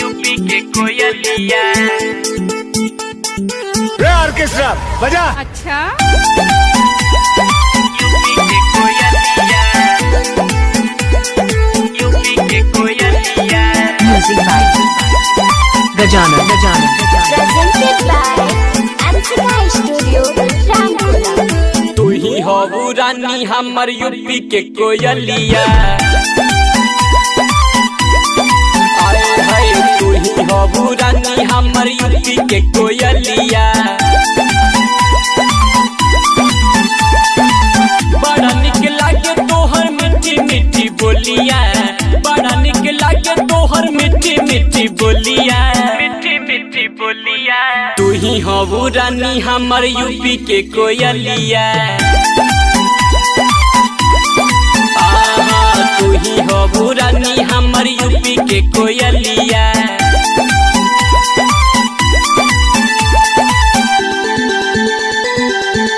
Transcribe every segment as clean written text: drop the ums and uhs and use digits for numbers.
UP के कोयलिया रे ऑर्केस्ट्रा बजा। अच्छा यूपी के कोयलिया यूपी के कोयलिया Music by Gajana. Presented by Ansika Studio, Ramkola. तू ही हो रानी हमर यूपी के कोयलिया। आए हाय तू ही हो रानी हमर यूपी के कोयलिया। बड़ा निक लागे तोहर मीठी मीठी बोलिया। बड़ा निक लागे तोहर मीठी मीठी बोलिया। मीठी मीठी बोलिया तू ही हो रानी हमर यूपी के कोयलिया। तू ही हो रानी हमर यूपी के कोयलिया।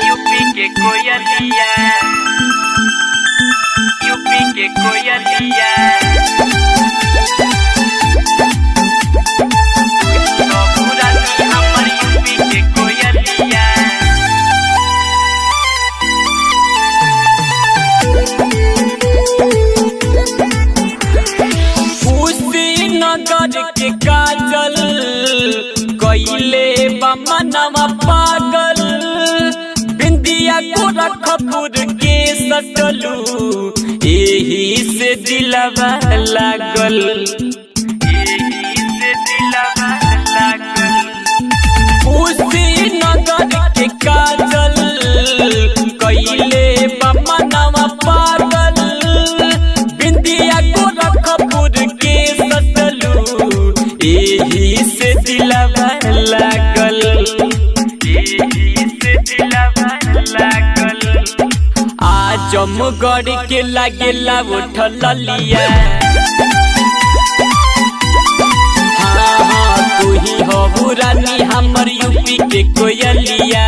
यूपी के कोयलिया यूपी के कोयलिया हो रानी हमर यूपी के कोयलिया। नगर के काजल कइले बमनवा पागल। बिंदिया गोरखपुर के सटलू एही से दिलवा लागल। एही से दिलवा लागल। नगर के काजल कइले बमनवा पागल। बिंदिया गोरखपुर के एही से दिलवा लागल। एही से दिलवा लागल। आजमगढ़ के लागेला उठल लिया। हाँ तू ही हो रानी हमर यूपी के कोयलिया।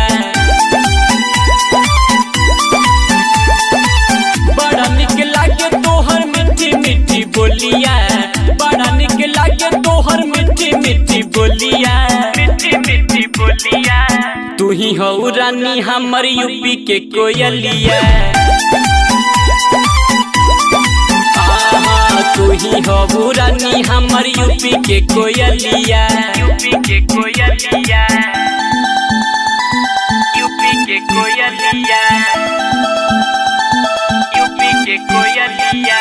बड़ा निक लागे तोहर मीठी मीठी बोलिया। बड़ा निक लागे तोहर मीठी मीठी बोलिया। मीठी मीठी बोलिया तू ही हो रानी हमर यूपी के कोयलिया। तू ही हो रानी हमर यूपी के कोयलिया। यूपी के कोयलिया यूपी के कोयलिया यूपी के कोयलिया।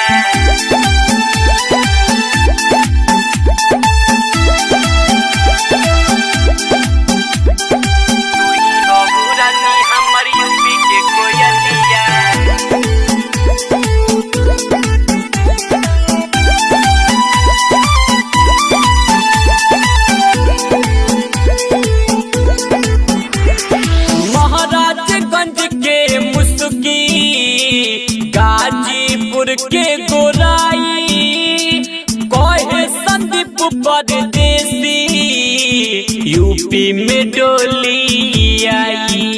महाराजगंज के मुस्की गाजीपुर के गोराई कहे संदीप परदेसी यूपी में डोली आई।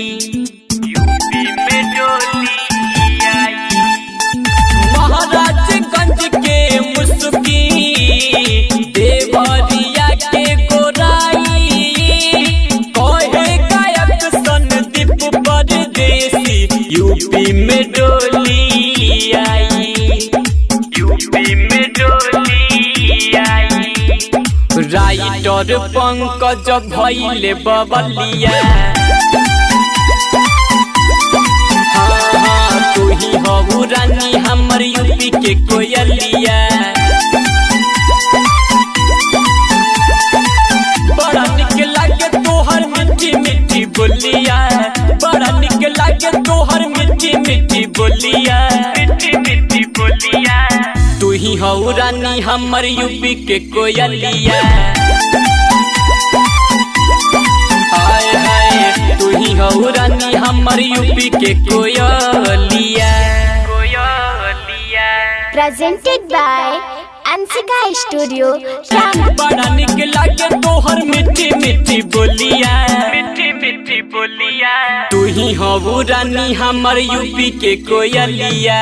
यूपी में डोली आई। महाराजगंज के मुस्की देवरिया के गोराई कहे गायक संदीप परदेसी यूपी में डोली आई। यूपी में डोली आई। राइटर पंकज भइले बबलिया। हाँ तू ही हो रानी हमर यूपी के कोयलिया। बड़ा निक लागे तोहर मीठी मीठी बोलिया। बड़ा निक लागे तोहर मीठी मीठी बोलिया। मीठी मीठी बोलिया तू ही हो रानी हमर यूपी के कोयलिया। हाय हाय तू ही हो रानी हमर यूपी के कोयलिया। कोयलिया Presented by Ansika Studio, Ramkola. बड़ा निक लागे तोहर मीठी मीठी बोलिया। मीठी मीठी बोलिया तू ही हो रानी हमर यूपी के कोयलिया।